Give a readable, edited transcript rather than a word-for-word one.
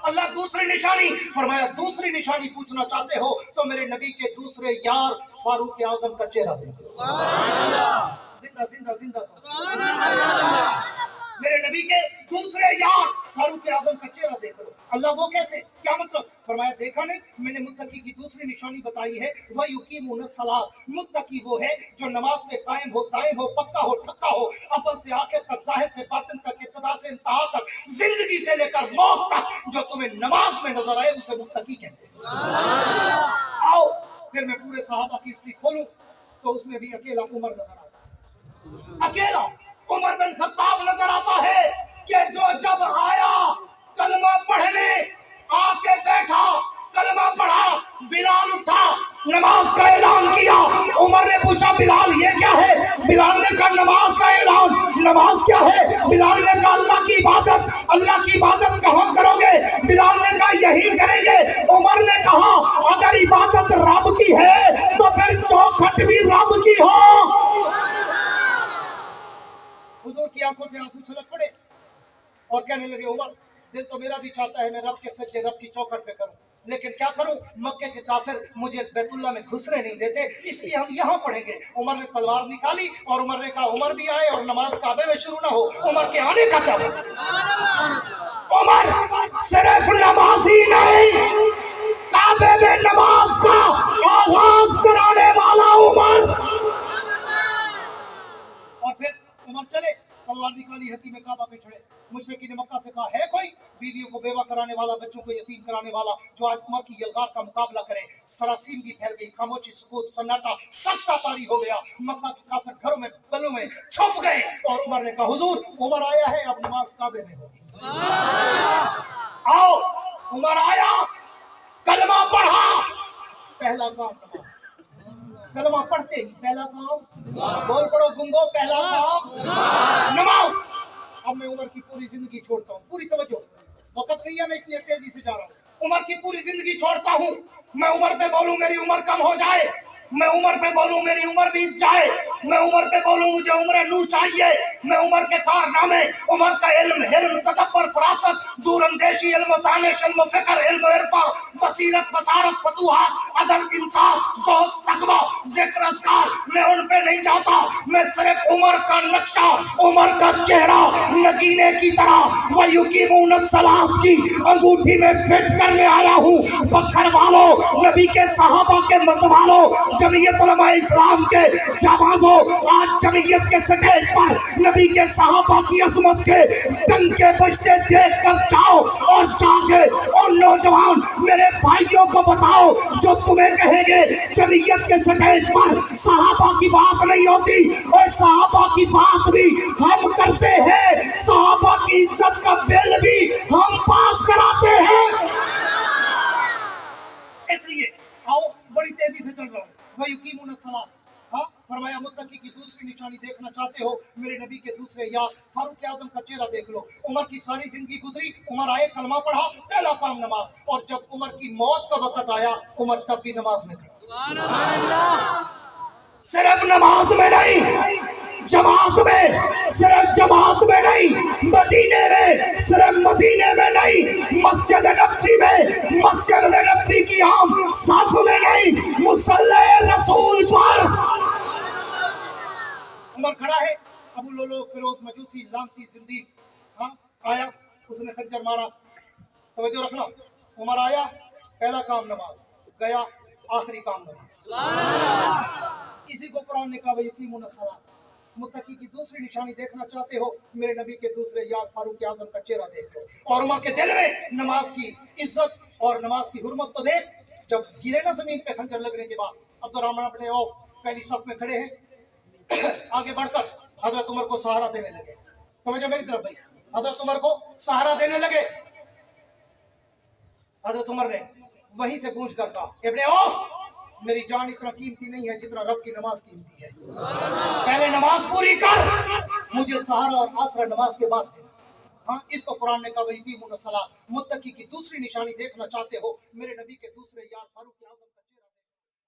اللہ دوسری نشانی فرمایا دوسری نشانی پوچھنا چاہتے ہو تو میرے نبی کے دوسرے یار فاروق اعظم کا چہرہ دیکھو. زندہ زندہ زندہ میرے نبی کے دوسرے یار فاروق اعظم کا چہرہ دیکھ لو. اللہ وہ کیسے, کیا مطلب؟ فرمایا دیکھا نہیں, میں نے متقی کی دوسری نشانی بتائی ہے وَيُقِيمُونَ الصَّلَاةَ. متقی وہ ہے جو نماز پہ قائم ہو, دائم ہو, پکا ہو, ٹھکا ہو, اول سے آخر تک, ظاہر سے باطن تک, ابتدا سے انتہا تک, زندگی سے لے کر موت تک جو تمہیں نماز میں نظر آئے اسے متقی کہتے ہیں. آؤ پھر میں پورے صحابہ کی ہسٹری کھولوں تو اس میں بھی اکیلا عمر نظر آتا ہے. اکیلا عمر بن خطاب نظر آتا ہے کہ جو جب آیا کلمہ پڑھنے آ کے بیٹھا, کلمہ پڑھا, بلال اٹھا, نماز کا اعلان کیا. عمر نے پوچھا بلال یہ کیا ہے؟ بلال نے کہا نماز کا اعلان. نماز کیا ہے؟ بلال نے کہا اللہ کی عبادت. اللہ کی عبادت کہاں کرو گے؟ بلال نے کہا یہی کریں گے. عمر نے کہا اگر عبادت رب کی ہے تو پھر چوکھٹ بھی رب کی ہو. حضور کی آنکھوں سے آنسو چھلک پڑے اور کہنے لگے عمر دل تو میرا بھی چاہتا ہے میں رب کے سجدے رب کی چوکھٹ پہ کروں, لیکن کیا کروں, مکے کے کافر مجھے بیت اللہ میں گھسنے نہیں دیتے, اس لیے ہم یہاں پڑھیں گے. عمر نے تلوار نکالی اور عمر نے کہا عمر بھی آئے اور نماز کعبے میں شروع نہ ہو. عمر کے آنے کا کیا مطلب؟ عمر صرف نماز ہی نہیں, کعبے میں نماز کا آغاز کرانے والا عمر. اور پھر عمر چلے, تلوار نکالی, حتیم کعبہ پہ چڑھے. مشرکین مکہ سے کہا ہے کوئی بیویوں کو بیوہ کرانے والا, بچوں کو یتیم کرانے والا جو آج عمر کی یلغار کا مقابلہ کرے؟ سراسیم بھی پھیل گئی, خاموشی, سکوت, سناٹا, سکتہ طاری ہو گیا. مکہ کے کافر گھروں میں, گلوں میں چھپ گئے اور عمر نے کہا حضور عمر آیا ہے, اب نماز کعبے میں ہوگی. آؤ عمر آیا, کلمہ پڑھا, پہلا کام نماز. کلمہ پڑھتے ہی پہلا کام, بول پڑھو گنگو, پہلا کام نماز. اب میں عمر کی پوری زندگی چھوڑتا ہوں, پوری توجہ, وقت نہیں ہے میں اس لیے تیزی سے جا رہا ہوں. عمر کی پوری زندگی چھوڑتا ہوں. میں عمر پہ بولوں میری عمر کم ہو جائے, میں عمر پہ بولوں میری عمر بیت جائے, میں عمر پہ بولوں مجھے عمر نو چاہیے, میں عمر کے کارنامے, عمر کا علم, حلم, تدبر, فراست, دور اندیشی, علم و دانش, علم و فکر, علم و عرفہ, بصیرت, بصارت, فتوحات, عدل, انصاف, زہد, تقویٰ, ذکر, اذکار, میں ان پہ نہیں جاتا. میں صرف عمر کا نقشہ, عمر کا چہرہ نگینے کی طرح وَيُقِيمُونَ الصَّلَاةَ کی انگوٹھی میں فٹ کرنے آیا ہوں. بکھر والوں, نبی کے صحابہ کے مت والوں, جمعیت علماء اسلام کے جوازوں, آج جمعیت کے سٹیج پر نبی کے صحابہ کی عظمت کے ڈنکے بجتے دیکھ کر جاؤ اور جاگے. اور نوجوان میرے بھائیوں کو بتاؤ جو تمہیں کہیں گے جمعیت کے سٹیج پر صحابہ کی بات نہیں ہوتی, اور صحابہ کی بات بھی ہم کرتے ہیں, صحابہ کی عزت کا بل بھی ہم پاس کراتے ہیں. اس لیے آؤ بڑی تیزی سے چل رہا ہوں. وَيُقِيمُونَ الصَّلَاةَ. ہاں فرمایا متقی کی دوسری نشانی دیکھنا چاہتے ہو میرے نبی کے دوسرے یار فاروق اعظم کا چہرہ دیکھ لو. عمر کی ساری زندگی گزری, عمر آئے, کلمہ پڑھا, پہلا کام نماز. اور جب عمر کی موت کا وقت آیا عمر تب بھی نماز میں کھڑا. صرف نماز میں نہیں, جماعت میں, صرف جماعت میں نہیں, مدینے میں, صرف مدینے میں نہیں, مسجد نبوی میں, مسجد نبوی کی عام صف میں نہیں, مصلی رسول پر عمر کھڑا ہے. ابو لولو فیروز مجوسی لانتی زندیق, ہاں آیا, اس نے خنجر مارا. توجہ رکھنا, عمر آیا, پہلا کام نماز, گیا, آخری کام نماز. اسی کو قرآن نے کہا وَيُقِيمُونَ الصَّلَاةَ. متقی کی دوسری نشانی دیکھنا چاہتے ہو میرے نبی کے دوسرے یار فاروق اعظم کا چہرہ دیکھ لو. اور عمر کے دل میں نماز کی عزت اور نماز کی حرمت تو دیکھ. جب گرے نا زمین پہ خنجر لگنے کے بعد, عبدالرحمن بن عوف پہلی صف میں کھڑے ہیں, آگے بڑھ کر حضرت عمر کو سہارا دینے لگے. توجہ میری طرف بھائی, حضرت عمر کو سہارا دینے لگے. حضرت عمر نے وہیں سے گونج کر کہا ابن عوف میری جان اتنا قیمتی نہیں ہے جتنا رب کی نماز قیمتی ہے. پہلے نماز پوری کر, مجھے سہارا اور آسرا نماز کے بعد دینا. ہاں اس کو قرآن نے کہا وَيُقِيمُونَ الصَّلَاةَ. متقی کی دوسری نشانی دیکھنا چاہتے ہو میرے نبی کے دوسرے یار فاروق اعظم